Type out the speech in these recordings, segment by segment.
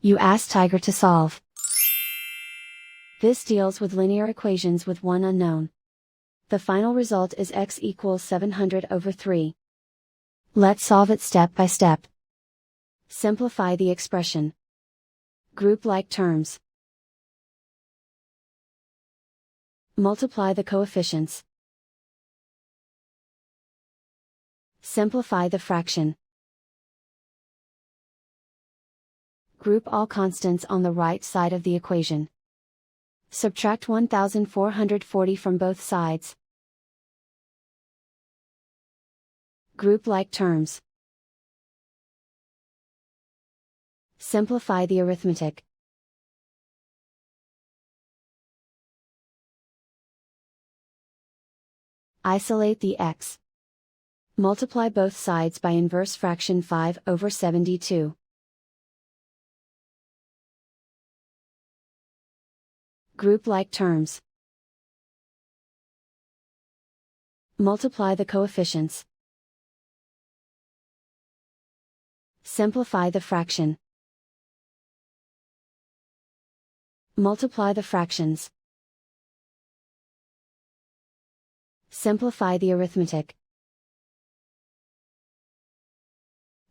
You ask Tiger to solve. This deals with linear equations with one unknown. The final result is x equals 700/3. Let's solve it step by step. Simplify the expression. Group like terms. Multiply the coefficients. Simplify the fraction. Group all constants on the right side of the equation. Subtract 1440 from both sides. Group like terms. Simplify the arithmetic. Isolate the x. Multiply both sides by inverse fraction 5/72. Group like terms. Multiply the coefficients. Simplify the fraction. Multiply the fractions. Simplify the arithmetic.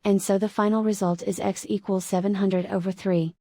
And so the final result is x equals 700/3.